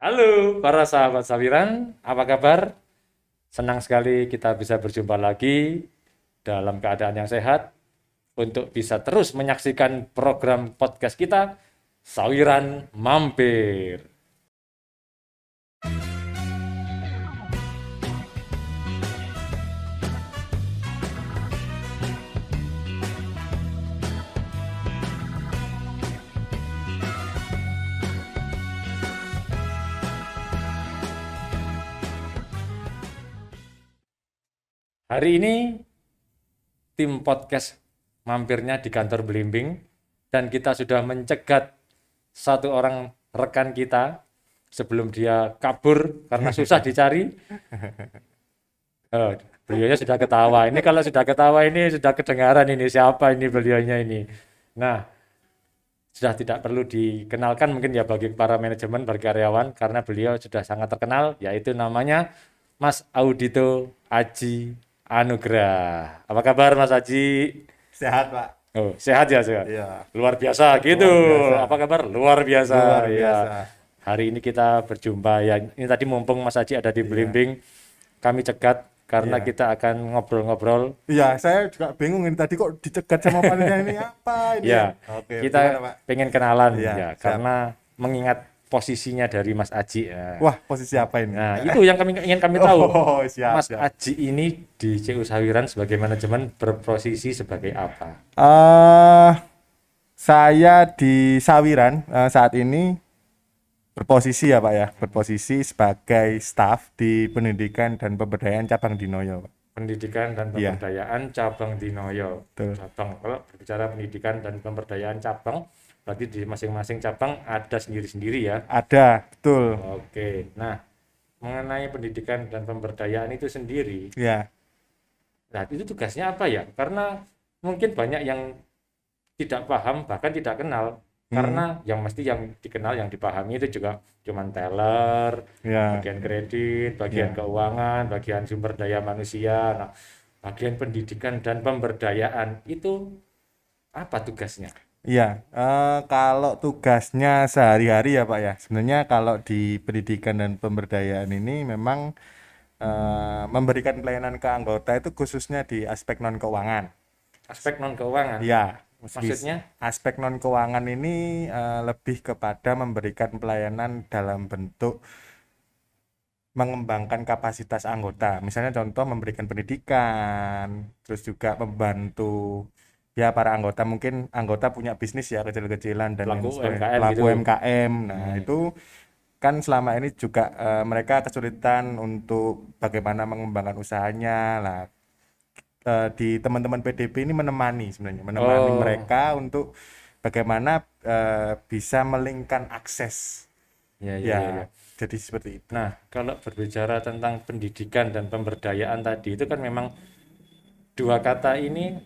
Halo para sahabat sawiran, apa kabar? Senang sekali kita bisa berjumpa lagi dalam keadaan yang sehat untuk bisa terus menyaksikan program podcast kita, Sawiran Mampir. Hari ini tim podcast mampirnya di kantor Belimbing dan kita sudah mencegat satu orang rekan kita sebelum dia kabur karena susah dicari. Oh, beliaunya sudah ketawa. Ini kalau sudah ketawa ini sudah kedengaran ini siapa ini beliaunya ini. Nah, sudah tidak perlu dikenalkan mungkin ya bagi para manajemen, bagi karyawan karena beliau sudah sangat terkenal yaitu namanya Mas Audito Aji Anugrah. Apa kabar Mas Aji? Sehat, Pak. Oh, sehat ya, sehat. Iya, Luar biasa gitu. luar biasa. Apa kabar? Luar biasa. Luar Ya. biasa. Hari ini kita berjumpa ya. Ini tadi mumpung Mas Aji ada di Iya. Belimbing, kami cegat karena Iya. kita akan ngobrol-ngobrol. Iya, saya juga bingung ini tadi kok dicegat sama panitia ini apa ini Ya, Oke, kita gimana, Pak? pengen kenalan Iya, ya, siap. karena mengingat posisinya dari Mas Aji. Ya. Wah, posisi apa ini? Nah, itu yang ingin kami tahu. Oh, siap, Mas siap. Aji ini di CU Sawiran sebagai manajemen berposisi sebagai apa? Saya di Sawiran saat ini berposisi ya, Pak ya, berposisi sebagai staf di Pendidikan dan Pemberdayaan Cabang Dinoyo, Pak. Pendidikan dan Iya, Pemberdayaan Cabang Dinoyo. betul. Cabang, kalau berbicara pendidikan dan pemberdayaan cabang, berarti di masing-masing cabang ada sendiri-sendiri ya. Ada, betul. Oke, nah mengenai pendidikan dan pemberdayaan itu sendiri, Ya, nah itu tugasnya apa ya? Karena mungkin banyak yang tidak paham bahkan tidak kenal karena yang mesti yang dikenal yang dipahami itu juga cuman teller, ya, bagian kredit, bagian ya. keuangan, bagian sumber daya manusia. Nah, bagian pendidikan dan pemberdayaan itu apa tugasnya? Iya, kalau tugasnya sehari-hari ya Pak ya, sebenarnya kalau di pendidikan dan pemberdayaan ini memang memberikan pelayanan ke anggota itu khususnya di aspek non keuangan. Aspek non keuangan. Ya, Maksudnya? aspek non keuangan ini lebih kepada memberikan pelayanan dalam bentuk mengembangkan kapasitas anggota. Misalnya contoh memberikan pendidikan, terus juga membantu ya para anggota, mungkin anggota punya bisnis ya kecil-kecilan dan lain Pelaku sebagainya, UMKM pelaku gitu. UMKM. Nah, itu kan selama ini juga mereka kesulitan untuk bagaimana mengembangkan usahanya. Lah, di teman-teman PDB ini menemani Oh, mereka untuk bagaimana bisa melingkan akses. ya, ya, ya, ya. Ya, jadi seperti itu. Nah, kalau berbicara tentang pendidikan dan pemberdayaan tadi itu kan memang dua kata ini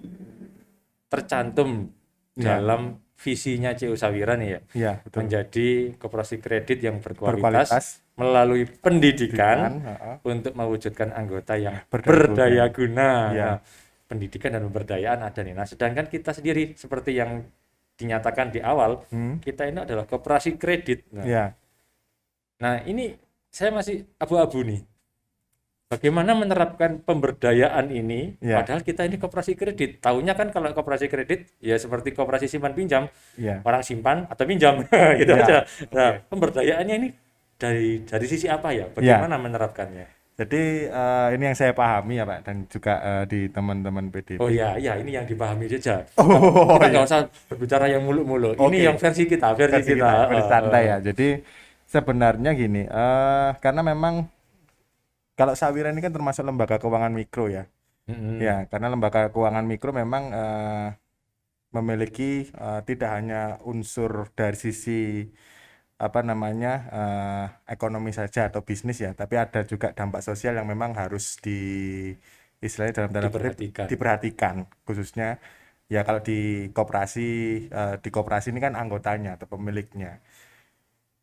tercantum Ya, dalam visinya CU Sawiran ya, ya betul. menjadi koperasi kredit yang berkualitas Berkualitas, melalui pendidikan, pendidikan untuk mewujudkan anggota yang berdaya berdaya guna. guna. Ya, Nah, pendidikan dan pemberdayaan ada nih. Nah, sedangkan kita sendiri seperti yang dinyatakan di awal, kita ini adalah koperasi kredit. ya, Nah, ini saya masih abu-abu nih. Bagaimana menerapkan pemberdayaan ini, ya, padahal kita ini koperasi kredit. Taunya kan kalau koperasi kredit, ya seperti koperasi simpan pinjam, ya, orang simpan atau pinjam, gitu ya. aja. Nah, Oke. pemberdayaannya ini dari sisi apa ya? Ya, Bagaimana menerapkannya? jadi ini yang saya pahami ya Pak, dan juga di teman-teman Oh PDB. ya, ya ini yang dipahami saja. Oh Kita nggak ya, usah berbicara yang muluk-muluk. Ini yang oke. versi kita, versi Versi kita. kita ya, versi santai ya. Jadi sebenarnya gini, karena memang kalau Sawiran ini kan termasuk lembaga keuangan mikro ya. Mm-mm. Ya, karena lembaga keuangan mikro memang memiliki tidak hanya unsur dari sisi apa namanya ekonomi saja atau bisnis ya, tapi ada juga dampak sosial yang memang harus istilahnya dalam tanda kutip Diperhatikan. diperhatikan, khususnya ya kalau di koperasi ini kan anggotanya atau pemiliknya.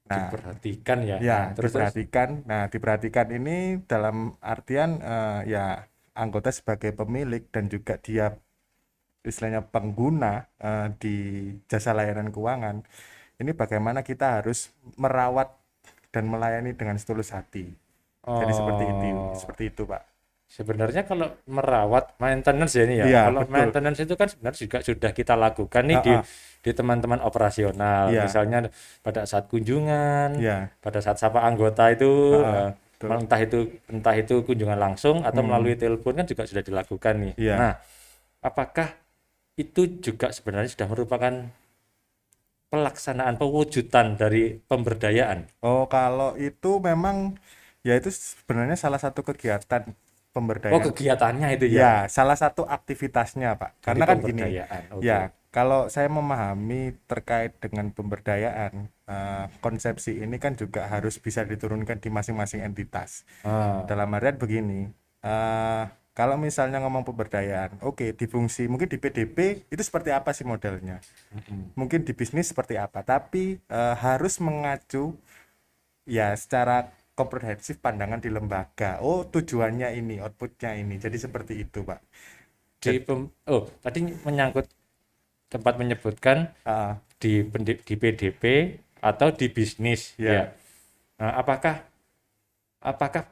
Nah, Diperhatikan ya. ya Nah, terus diperhatikan. Nah, diperhatikan ini dalam artian ya anggota sebagai pemilik dan juga dia istilahnya pengguna di jasa layanan keuangan. Ini bagaimana kita harus merawat dan melayani dengan setulus hati. Jadi Oh, seperti itu, Pak. sebenarnya kalau merawat maintenance ya ini ya. Iya, Kalau betul. maintenance itu kan sebenarnya juga sudah kita lakukan nih Ah, di ah, teman-teman operasional. iya, Misalnya pada saat kunjungan, iya, pada saat sapa anggota itu ah, ah, betul. entah itu kunjungan langsung atau Hmm, melalui telepon kan juga sudah dilakukan nih. iya. Nah, apakah itu juga sebenarnya sudah merupakan pelaksanaan pewujudan dari pemberdayaan? Oh, kalau itu memang ya itu sebenarnya salah satu kegiatan Oh, pemberdayaan. kegiatannya itu ya, Ya, salah satu aktivitasnya, Pak. dari Karena kan gini, pemberdayaan. Oke. ya, kalau saya memahami terkait dengan pemberdayaan, konsepsi ini kan juga harus bisa diturunkan di masing-masing entitas. Ah, Dalam artian begini, eh, kalau misalnya ngomong pemberdayaan, oke, di fungsi mungkin di PDP itu seperti apa sih modelnya? mm-mm. Mungkin di bisnis seperti apa, tapi harus mengacu ya secara komprehensif pandangan di lembaga. Oh, tujuannya ini, outputnya ini. Jadi seperti itu, Pak. Jadi, Oh, tadi menyangkut tempat menyebutkan ah, di PDP atau di bisnis ya. ya. Nah, apakah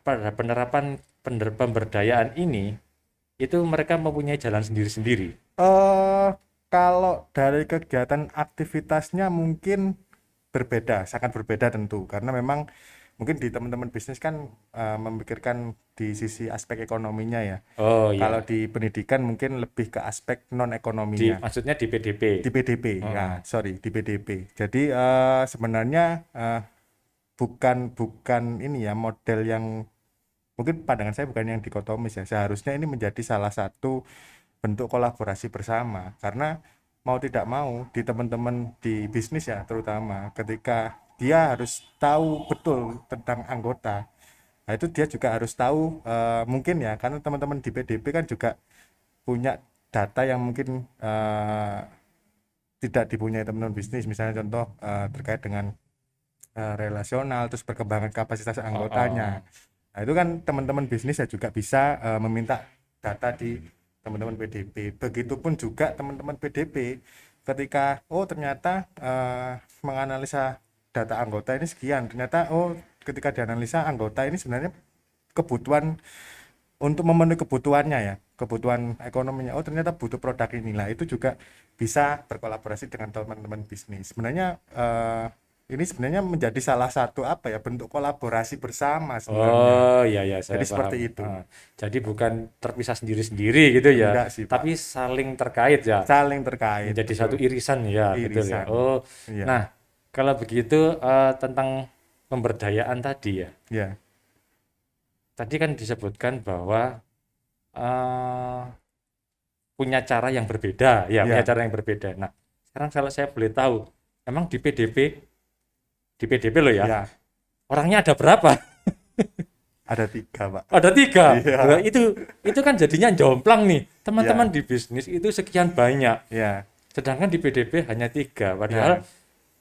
pada penerapan pemberdayaan ini itu mereka mempunyai jalan sendiri-sendiri? eh Kalau dari kegiatan aktivitasnya mungkin berbeda, sangat berbeda tentu. Karena memang mungkin di teman-teman bisnis kan memikirkan di sisi aspek ekonominya ya. Oh Kalau ya, di pendidikan mungkin lebih ke aspek non ekonominya. maksudnya di PDP. Di PDP, ya, Heeh. sorry, di PDP. Jadi sebenarnya bukan bukan ini ya model yang mungkin pandangan saya bukan yang dikotomis ya. Seharusnya ini menjadi salah satu bentuk kolaborasi bersama karena mau tidak mau di teman-teman di bisnis ya terutama ketika dia harus tahu betul tentang anggota. Nah, itu dia juga harus tahu mungkin ya karena teman-teman di PDP kan juga punya data yang mungkin tidak dipunyai teman-teman bisnis misalnya contoh terkait dengan relasional terus perkembangan kapasitas Oh, anggotanya. oh. Nah, itu kan teman-teman bisnis ya juga bisa meminta data di teman-teman PDP. Begitupun juga teman-teman PDP ketika oh ternyata menganalisa data anggota ini sekian, ternyata oh ketika dianalisa anggota ini sebenarnya kebutuhan untuk memenuhi kebutuhannya ya, kebutuhan ekonominya. Oh ternyata butuh produk inilah. Itu juga bisa berkolaborasi dengan teman-teman bisnis. Sebenarnya ini sebenarnya menjadi salah satu apa ya bentuk kolaborasi bersama sebenarnya. Oh ya ya, saya Jadi paham. seperti itu. Ah, jadi bukan terpisah sendiri-sendiri gitu ya, Enggak sih Pak, tapi saling terkait ya, saling terkait menjadi betul. satu irisan ya, betul ya. Irisan. Oh, Iya, nah kalau begitu tentang pemberdayaan tadi ya, ya, tadi kan disebutkan bahwa eh, punya cara yang berbeda, ya punya ya, cara yang berbeda. Nah, sekarang kalau saya boleh tahu, emang di PDP loh ya, ya. orangnya ada berapa? Ada 3 Pak. Ada 3. Nah, Iya, itu kan jadinya jomplang nih. Teman-teman ya, di bisnis itu sekian banyak, ya, sedangkan di PDP hanya 3. Padahal ya.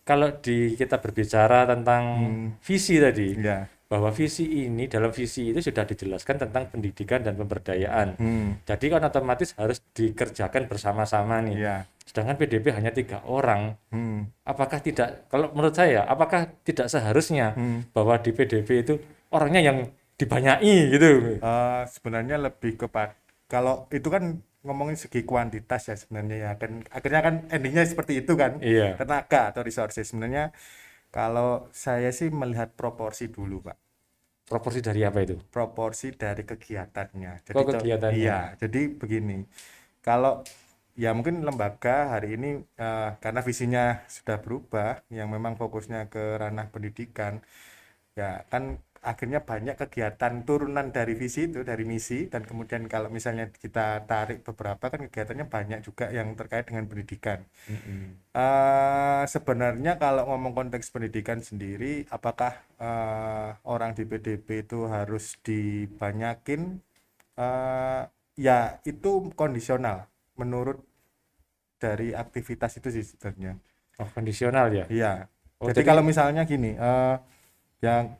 kalau kita berbicara tentang Hmm, visi tadi, ya. bahwa dalam visi itu sudah dijelaskan tentang pendidikan dan pemberdayaan. Hmm, Jadi kan otomatis harus dikerjakan bersama-sama nih. ya. Sedangkan PDP hanya 3 orang. Hmm, Kalau menurut saya, apakah tidak seharusnya hmm. bahwa di PDP itu orangnya yang dibanyaki gitu? Sebenarnya lebih kepada kalau itu kan ngomongin segi kuantitas ya sebenarnya ya kan akhirnya kan endingnya seperti itu kan Iya. tenaga atau resources sebenarnya kalau saya sih melihat proporsi dulu Pak, Proporsi dari apa itu? proporsi dari kegiatannya. Jadi Kok kegiatannya? iya jadi begini, kalau ya mungkin lembaga hari ini karena visinya sudah berubah yang memang fokusnya ke ranah pendidikan ya kan akhirnya banyak kegiatan turunan dari visi itu dari misi dan kemudian kalau misalnya kita tarik beberapa kan kegiatannya banyak juga yang terkait dengan pendidikan. Mm-mm. Sebenarnya kalau ngomong konteks pendidikan sendiri apakah orang di PDB itu harus dibanyakin? Ya itu kondisional menurut dari aktivitas itu sih sebenarnya. Oh, kondisional ya? Iya. Oh, Jadi jadi kalau misalnya gini, yang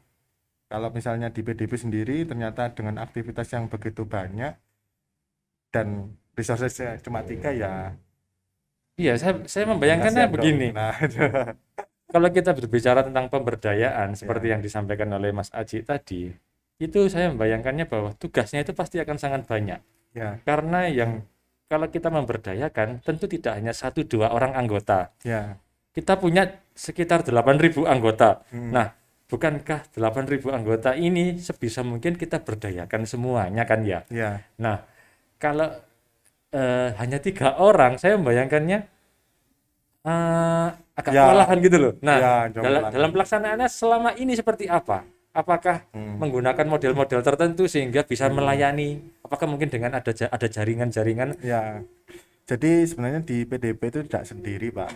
kalau misalnya di PDB sendiri ternyata dengan aktivitas yang begitu banyak dan resourcesnya cuma 3 ya iya, saya membayangkannya kasihan dong. begini. Nah, kalau kita berbicara tentang pemberdayaan seperti yang disampaikan oleh Mas Aji tadi, itu saya membayangkannya bahwa tugasnya itu pasti akan sangat banyak. Ya, Karena yang kalau kita memberdayakan tentu tidak hanya 1-2 orang anggota. ya. Kita punya sekitar 8.000 anggota. Hmm. Nah, bukankah 8.000 anggota ini sebisa mungkin kita berdayakan semuanya kan ya? Ya, Nah, kalau hanya 3 orang, saya membayangkannya agak ya, kewalahan gitu loh. Nah, ya, dalam jomplang. pelaksanaannya selama ini seperti apa? Apakah menggunakan model-model tertentu sehingga bisa melayani? Apakah mungkin dengan ada jaringan-jaringan? Ya, jadi sebenarnya di PDP itu tidak sendiri, Pak.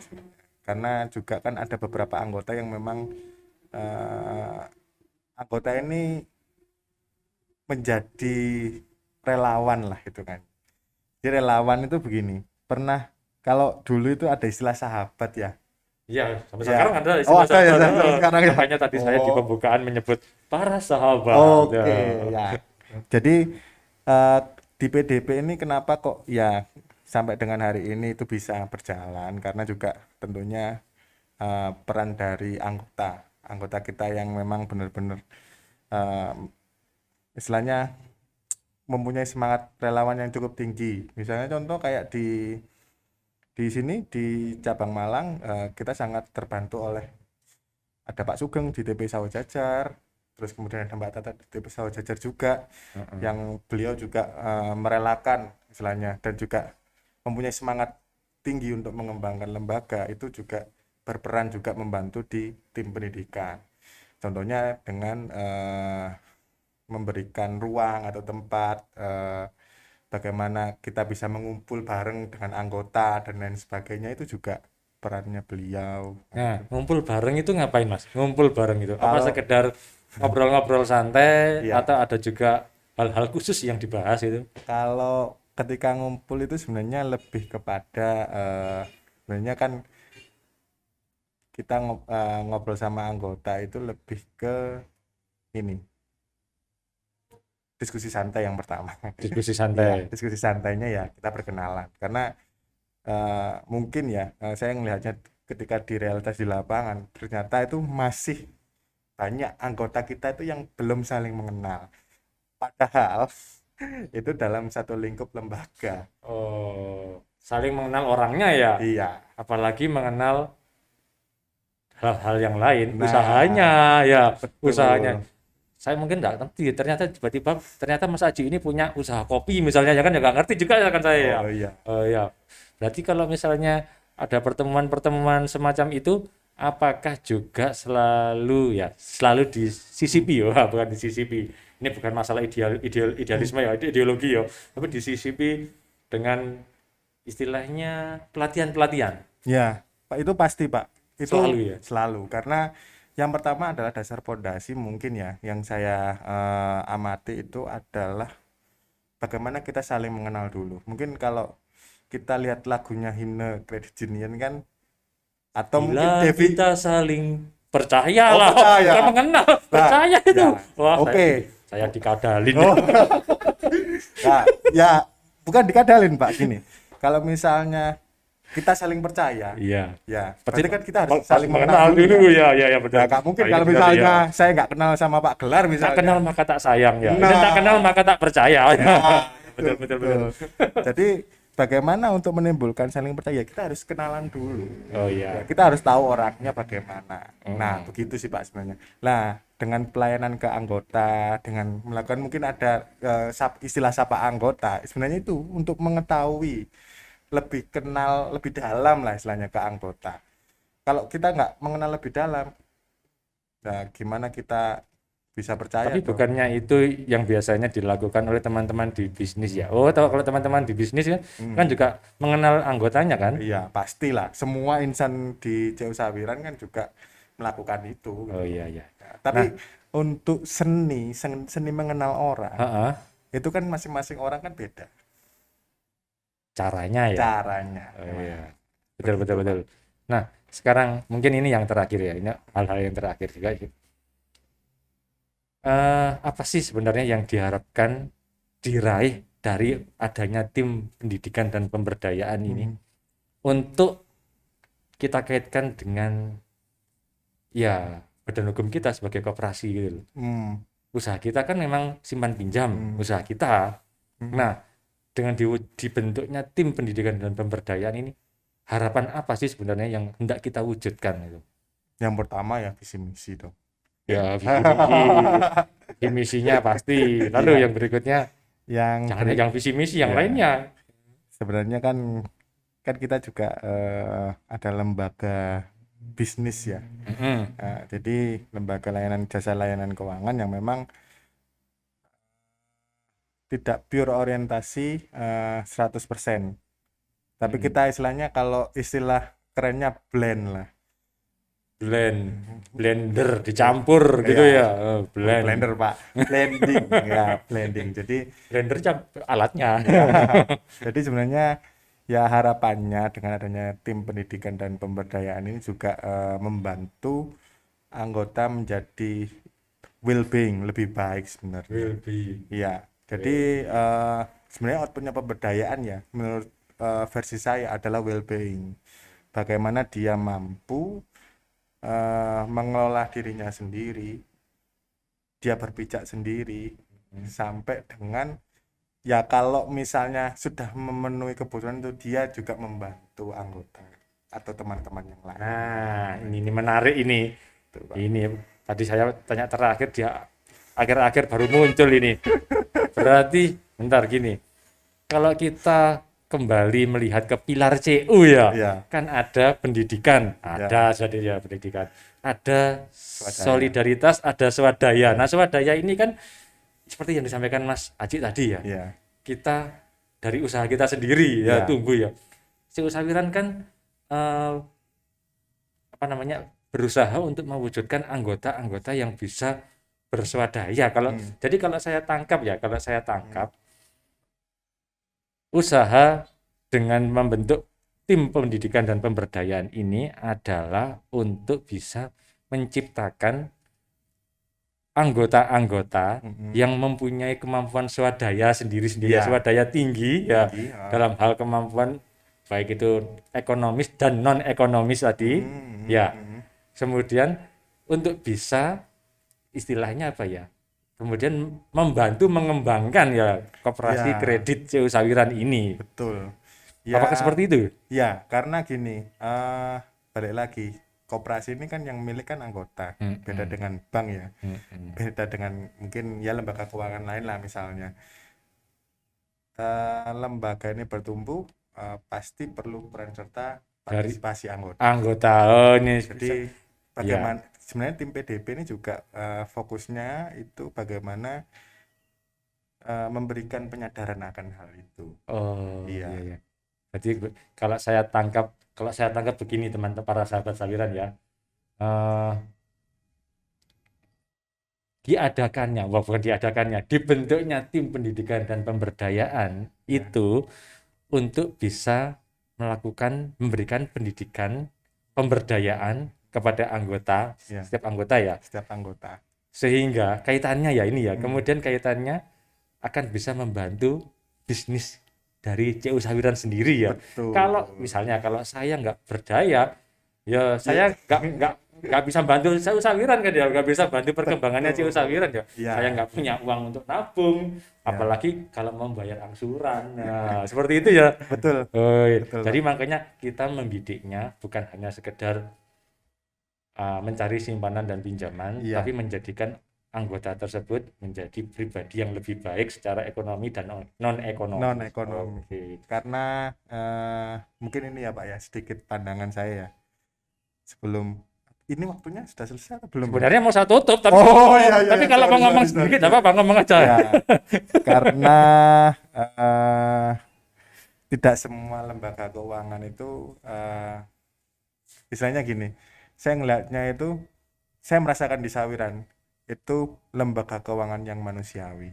Karena juga kan ada beberapa anggota yang memang eh, anggota ini menjadi relawan lah itu kan. Jadi relawan itu begini, pernah kalau dulu itu ada istilah sahabat ya. Ya, sampai Ya. sekarang ada Oh, istilah ada ya, sahabat. sampai sekarang ya. Makanya tadi saya di Oh. pembukaan menyebut para sahabat. Oke, ya. Jadi eh, di PDP ini kenapa kok ya sampai dengan hari ini itu bisa berjalan karena juga tentunya peran dari anggota kita yang memang benar-benar eh, istilahnya mempunyai semangat relawan yang cukup tinggi. Misalnya contoh kayak di sini di cabang Malang kita sangat terbantu oleh ada Pak Sugeng di TP Sawah Jajar, terus kemudian ada Mbak Tata di TP Sawah Jajar juga, yang beliau juga merelakan istilahnya dan juga mempunyai semangat tinggi untuk mengembangkan lembaga, itu juga berperan juga membantu di tim pendidikan. Contohnya dengan memberikan ruang atau tempat bagaimana kita bisa mengumpul bareng dengan anggota dan lain sebagainya, itu juga perannya beliau. Nah, ngumpul bareng itu ngapain Mas? Ngumpul bareng itu apa Kalau sekedar ngobrol-ngobrol santai iya, atau ada juga hal-hal khusus yang dibahas itu? kalau ketika ngumpul itu sebenarnya lebih kepada sebenarnya kan kita ngobrol sama anggota itu lebih ke ini diskusi santai yang pertama. Diskusi Ya, santai. diskusi santainya ya kita berkenalan karena mungkin ya saya melihatnya ketika di realitas di lapangan ternyata itu masih banyak anggota kita itu yang belum saling mengenal, padahal itu dalam satu lingkup lembaga. Oh, saling mengenal orangnya ya, Iya, apalagi mengenal hal-hal yang lain, nah usahanya ya, usahanya. betul. Saya mungkin nggak ngerti, ternyata tiba-tiba ternyata Mas Aji ini punya usaha kopi misalnya ya kan, ya nggak ngerti juga ya kan saya ya. Oh iya, Oh ya, berarti kalau misalnya ada pertemuan-pertemuan semacam itu, apakah juga selalu ya selalu disisipi ya, bukan disisipi. Ini bukan masalah idealisme ya, ideologi ya, tapi disisipi dengan istilahnya pelatihan-pelatihan ya Pak, itu pasti Pak, itu selalu ya. selalu karena yang pertama adalah dasar pondasi mungkin ya yang saya amati itu adalah bagaimana kita saling mengenal dulu. Mungkin kalau kita lihat lagunya Himne Credit Union kan, atau mungkin Bila Devi. kita saling percaya Oh, lah, percaya. bukan mengenal, Nah, percaya itu. ya. Wah, Oke. saya dikadalin. Oh. Nah, ya bukan dikadalin Pak, gini. Kalau misalnya kita saling percaya, Iya. ya Berarti berarti kan kita harus saling saling mengenal mengenal dulu ya. ya, ya benar. Ya nggak mungkin Nah, kalau itu berarti misalnya ya. saya nggak kenal sama Pak Gelar Tak misalnya. kenal maka tak sayang ya. Ini Nah. tak kenal maka tak percaya. Nah, Betul, betul, betul. Jadi bagaimana untuk menimbulkan saling percaya, kita harus kenalan dulu. Oh Ya, iya. kita harus tahu orangnya bagaimana. Nah, begitu sih Pak sebenarnya. Nah, dengan pelayanan ke anggota, dengan melakukan mungkin ada istilah sapa anggota, sebenarnya itu untuk mengetahui lebih kenal lebih dalam lah istilahnya ke anggota. Kalau kita nggak mengenal lebih dalam, nah gimana kita bisa percaya Tapi tuh? bukannya itu yang biasanya dilakukan oleh teman-teman di bisnis ya? Oh, tahu kalau teman-teman di bisnis kan juga mengenal anggotanya kan? Iya, pastilah. Semua insan di CU Sawiran kan juga melakukan itu. Oh iya, iya. Nah, tapi untuk seni mengenal orang, Heeh, itu kan masing-masing orang kan beda caranya ya. caranya. Oh Memang. iya. Betul, Begitu, betul, Pak. betul. Nah, sekarang mungkin ini yang terakhir ya. Ini hal-hal yang terakhir juga. Apa sih sebenarnya yang diharapkan diraih dari adanya tim pendidikan dan pemberdayaan ini untuk kita kaitkan dengan ya badan hukum kita sebagai koperasi gitu loh. Hmm. Usaha kita kan memang simpan pinjam, Hmm. usaha kita. Hmm. Nah, dengan dibentuknya tim pendidikan dan pemberdayaan ini, harapan apa sih sebenarnya yang hendak kita wujudkan itu? Yang pertama ya visi misi dong. Ya, visi misi, visi misinya pasti. Lalu Iya, yang berikutnya, yang jangan yang visi misi, yang ya, lainnya. sebenarnya kan kan kita juga ada lembaga bisnis ya. Mm-mm. Jadi lembaga layanan jasa layanan keuangan yang memang tidak pure orientasi 100%. Tapi kita istilahnya kalau istilah kerennya blend lah. Blender dicampur gitu Ya, ya. bukan Blend. blender Pak, blending ya, blending. Jadi Blender alatnya. ya, jadi sebenarnya ya harapannya dengan adanya tim pendidikan dan pemberdayaan ini juga membantu anggota menjadi well-being lebih baik sebenarnya. Will be. Iya, jadi sebenarnya outputnya pemberdayaan ya menurut versi saya adalah well-being. Bagaimana dia mampu mengelola dirinya sendiri, dia berpijak sendiri, sampai dengan ya kalau misalnya sudah memenuhi kebutuhan itu dia juga membantu anggota atau teman-teman yang lain. Nah, ini menarik ini. Tuh, Pak. Ini tadi saya tanya terakhir, dia akhir-akhir baru muncul ini. Berarti, bentar gini. Kalau kita kembali melihat ke pilar CU ya, Iya, kan ada pendidikan, ya, ada ya pendidikan, ada swadaya. solidaritas, ada swadaya. Nah, swadaya ini kan seperti yang disampaikan Mas Aji tadi ya. Iya, Kita dari usaha kita sendiri ya, ya, tumbuh ya. CU Sawiran kan apa namanya, berusaha untuk mewujudkan anggota-anggota yang bisa berswadaya. Jadi kalau saya tangkap ya, usaha dengan membentuk tim pendidikan dan pemberdayaan ini adalah untuk bisa menciptakan anggota-anggota yang mempunyai kemampuan swadaya sendiri-sendiri, ya, swadaya tinggi ya, tinggi, dalam hal kemampuan baik itu ekonomis dan non ekonomis tadi ya. Kemudian untuk bisa istilahnya apa ya, kemudian membantu mengembangkan ya koperasi ya, kredit CU Sawiran ini. betul. Apakah Ya, seperti itu? ya, karena gini, balik lagi, koperasi ini kan yang milik kan anggota, beda dengan bank ya, beda dengan mungkin ya lembaga keuangan lain lah misalnya. Lembaga ini bertumbuh pasti perlu peran serta Dari partisipasi anggota. anggota. Oh, ini Jadi ya. bagaimana sebenarnya tim PDP ini juga fokusnya itu bagaimana memberikan penyadaran akan hal itu. Oh, Iya. iya. Jadi kalau saya tangkap begini teman-teman para sahabat Sawiran ya. Dibentuknya tim pendidikan dan pemberdayaan itu untuk bisa memberikan pendidikan pemberdayaan kepada anggota, setiap anggota ya, Setiap anggota. sehingga kaitannya ya ini ya, kemudian kaitannya akan bisa membantu bisnis dari CU Sawiran sendiri ya. Betul. Kalau misalnya kalau saya nggak berdaya, ya saya nggak bisa bantu CU Sawiran kan ya, nggak bisa bantu perkembangannya CU Sawiran ya. Saya nggak punya uang untuk nabung, apalagi kalau membayar angsuran. Nah, seperti itu ya. Betul. Betul. Jadi makanya kita membidiknya bukan hanya sekedar mencari simpanan dan pinjaman, tapi menjadikan anggota tersebut menjadi pribadi yang lebih baik secara ekonomi dan non-ekonomi. Oke. Karena mungkin ini ya Pak ya, sedikit pandangan saya ya. Sebelum ini waktunya sudah selesai atau belum? Sebenarnya mau saya tutup, tapi tapi kalau mau ngomong sedikit apa ngomong aja. Ya, karena tidak semua lembaga keuangan itu istilahnya gini, saya ngelihatnya itu, saya merasakan di Sawiran itu lembaga keuangan yang manusiawi.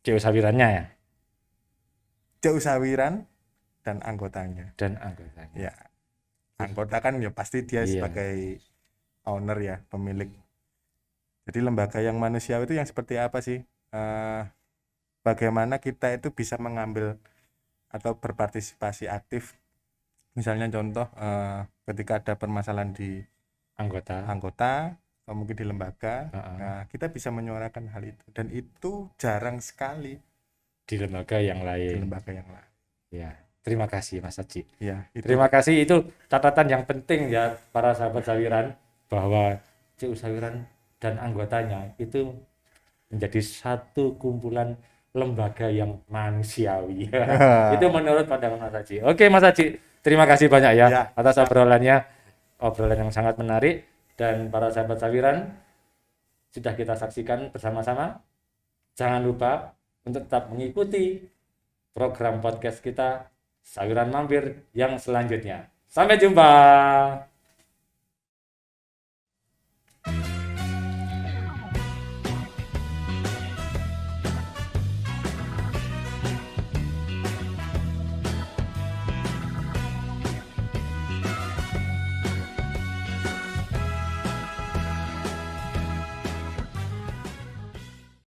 CU Sawirannya ya? CU Sawiran dan anggotanya. Ya, anggota kan ya pasti dia sebagai owner ya, pemilik. Jadi lembaga yang manusiawi itu yang seperti apa sih? Bagaimana kita itu bisa mengambil atau berpartisipasi aktif. Misalnya contoh ketika ada permasalahan di anggota. atau mungkin di lembaga. Heeh. Nah, kita bisa menyuarakan hal itu dan itu jarang sekali Di lembaga yang di lain. lembaga yang lain. Ya, terima kasih Mas Haji. Ya, itu. Terima kasih, itu catatan yang penting ya para sahabat Sawiran, bahwa CU Sawiran dan anggotanya itu menjadi satu kumpulan lembaga yang manusiawi. Itu menurut pandangan Mas Haji. Oke Mas Haji, terima kasih banyak ya Ya. atas obrolannya, obrolan yang sangat menarik, dan para sahabat Sawiran sudah kita saksikan bersama-sama. Jangan lupa untuk tetap mengikuti program podcast kita Sawiran Mampir yang selanjutnya. Sampai jumpa.